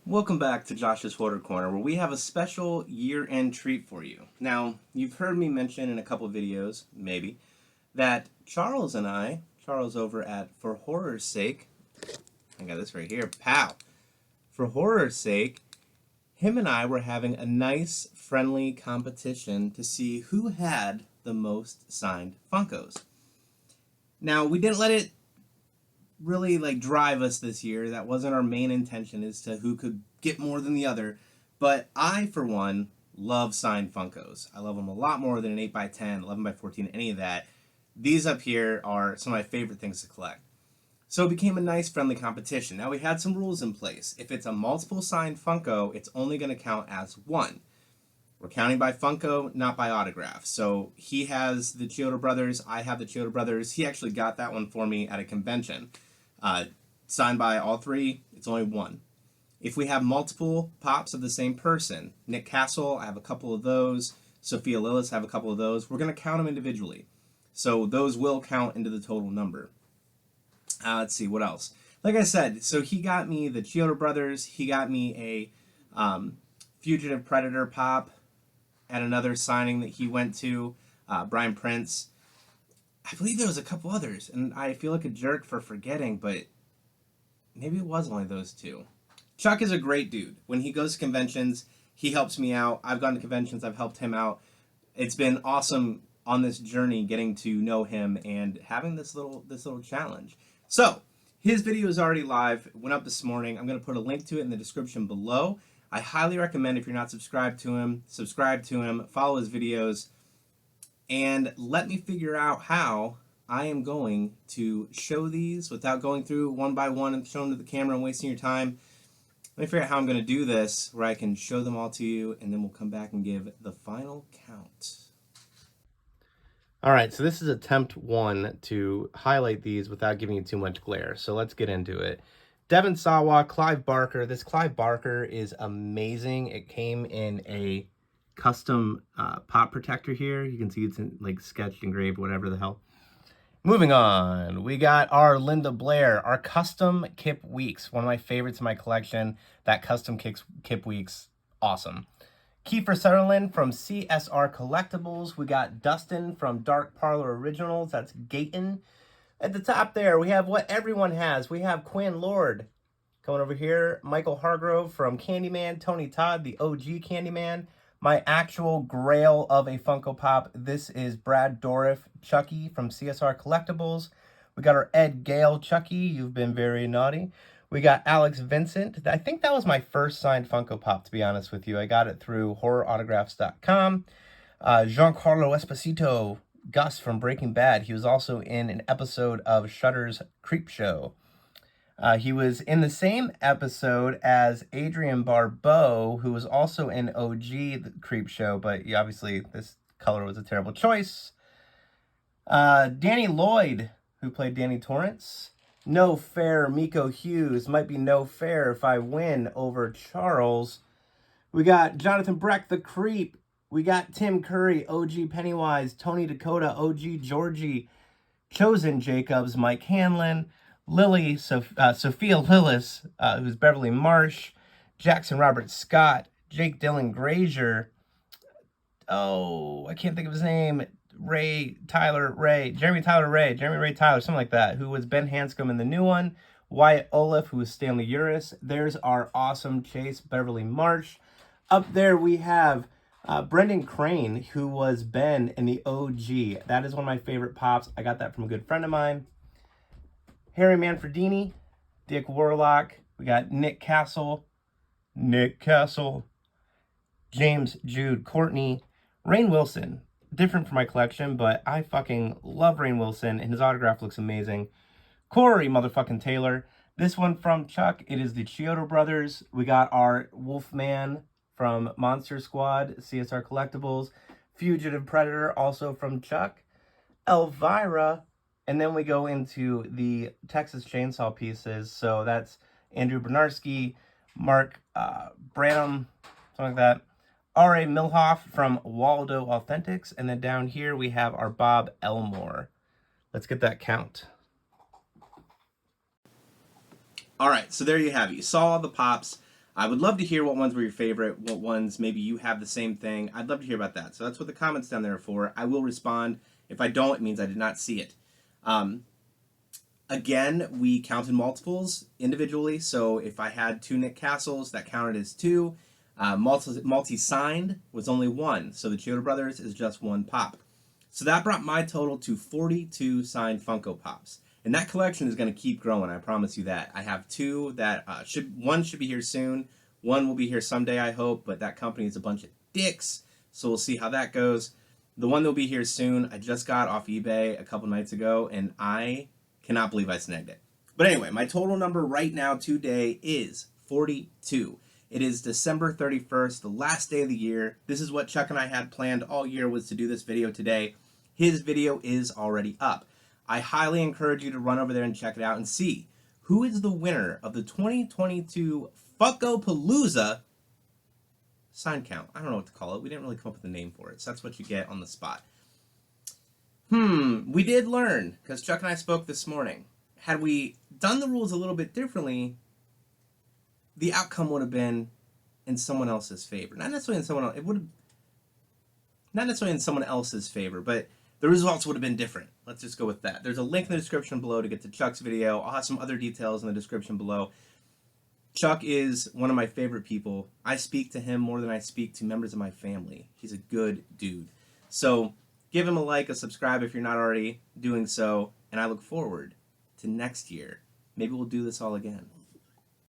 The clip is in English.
Welcome back to Josh's Hoarder Corner, where we have a special year-end treat for you. Now, you've heard me mention in a couple videos, maybe, that Charles and I, Charles over at For Horror's Sake, I got this right here, pow! For Horror's Sake, him and I were having a nice, friendly competition to see who had the most signed Funkos. Now, we didn't let it really drive us this year. That wasn't our main intention, as to who could get more than the other. But I, for one, love signed Funkos. I love them a lot more than an 8x10, 11x14, any of that. These up here are some of my favorite things to collect. So it became a nice friendly competition. Now we had some rules in place. If it's a multiple signed Funko, it's only going to count as one. We're counting by Funko, not by autograph. So he has the Chiodo Brothers, I have the Chiodo Brothers. He actually got that one for me at a convention. Signed by all three, it's only one. If we have multiple pops of the same person, Nick Castle, I have a couple of those. Sophia Lillis, I have a couple of those. We're going to count them individually. So those will count into the total number. Let's see, what else? Like I said, so he got me the Chiodo Brothers. He got me a Fugitive Predator pop at another signing that he went to. Brian Prince. I believe there was a couple others, and I feel like a jerk for forgetting, but maybe it was only those two. Chuck is a great dude. When he goes to conventions, he helps me out. I've gone to conventions, I've helped him out. It's been awesome on this journey getting to know him and having this little challenge. So, his video is already live. It went up this morning. I'm going to put a link to it in the description below. I highly recommend, if you're not subscribed to him, subscribe to him, follow his videos, and let me figure out how I am going to show these without going through one by one and showing them to the camera and wasting your time. Let me figure out how I'm going to do this where I can show them all to you, and then we'll come back and give the final count. All right, so this is attempt one to highlight these without giving you too much glare. So let's get into it. Devin Sawa, Clive Barker. This Clive Barker is amazing. It came in a custom pop protector here. You can see it's sketched, engraved, whatever the hell. Moving on, we got our Linda Blair, our custom Kip Weeks, one of my favorites in my collection. That custom Kip Weeks, awesome. Kiefer Sutherland from CSR Collectibles. We got Dustin from Dark Parlor Originals. That's Gayton. At the top there, we have what everyone has. We have Quinn Lord coming over here. Michael Hargrove from Candyman. Tony Todd, the OG Candyman. My actual grail of a Funko Pop. This is Brad Dourif, Chucky from CSR Collectibles. We got our Ed Gale Chucky. You've been very naughty. We got Alex Vincent. I think that was my first signed Funko Pop, to be honest with you. I got it through horrorautographs.com. Giancarlo Esposito, Gus from Breaking Bad. He was also in an episode of Shudder's Creepshow. He was in the same episode as Adrian Barbeau, who was also in OG the Creepshow, but obviously this color was a terrible choice. Danny Lloyd, who played Danny Torrance. No Fair, Miko Hughes. Might be no fair if I win over Charles. We got Jonathan Breck, the Creep. We got Tim Curry, OG Pennywise. Tony Dakota, OG Georgie. Chosen Jacobs, Mike Hanlon. Lily, Sophia Lillis, who's Beverly Marsh. Jackson Robert Scott. Jake Dylan Grazier. Oh, I can't think of his name. Jeremy Tyler Ray, something like that, who was Ben Hanscom in the new one. Wyatt Olaf, who was Stanley Uris. There's our awesome Chase Beverly Marsh. Up there we have Brendan Crane, who was Ben in the OG. That is one of my favorite pops. I got that from a good friend of mine. Harry Manfredini, Dick Warlock. We got Nick Castle, James Jude Courtney, Rainn Wilson. Different from my collection, but I fucking love Rainn Wilson, and his autograph looks amazing. Corey motherfucking Taylor. This one from Chuck. It is the Chiodo Brothers. We got our Wolfman from Monster Squad, CSR Collectibles. Fugitive Predator, also from Chuck. Elvira. And then we go into the Texas Chainsaw pieces. So that's Andrew Bernarski, Mark Branham, something like that. R.A. Milhoff from Waldo Authentics. And then down here we have our Bob Elmore. Let's get that count. All right, so there you have it. You saw all the pops. I would love to hear what ones were your favorite, what ones maybe you have the same thing. I'd love to hear about that. So that's what the comments down there are for. I will respond. If I don't, it means I did not see it. Again, we counted multiples individually. So if I had 2 Nick Castles, that counted as 2. Multi-signed was only 1. So the Chiodo Brothers is just 1 pop. So that brought my total to 42 signed Funko Pops. And that collection is going to keep growing, I promise you that. I have 2 that one should be here soon. One will be here someday, I hope, but that company is a bunch of dicks, so we'll see how that goes. The one that will be here soon, I just got off eBay a couple nights ago, and I cannot believe I snagged it. But anyway, my total number right now today is 42. It is December 31st, the last day of the year. This is what Chuck and I had planned all year, was to do this video today. His video is already up. I highly encourage you to run over there and check it out and see who is the winner of the 2022 Funko-Palooza sign count. I don't know what to call it. We didn't really come up with a name for it, so that's what you get on the spot. We did learn, because Chuck and I spoke this morning. Had we done the rules a little bit differently, the outcome would have been in someone else's favor. Not necessarily in someone else. It would have, not necessarily in someone else's favor, but the results would have been different. Let's just go with that. There's a link in the description below to get to Chuck's video. I'll have some other details in the description below. Chuck is one of my favorite people. I speak to him more than I speak to members of my family. He's a good dude. So give him a like, a subscribe if you're not already doing so, and I look forward to next year. Maybe we'll do this all again.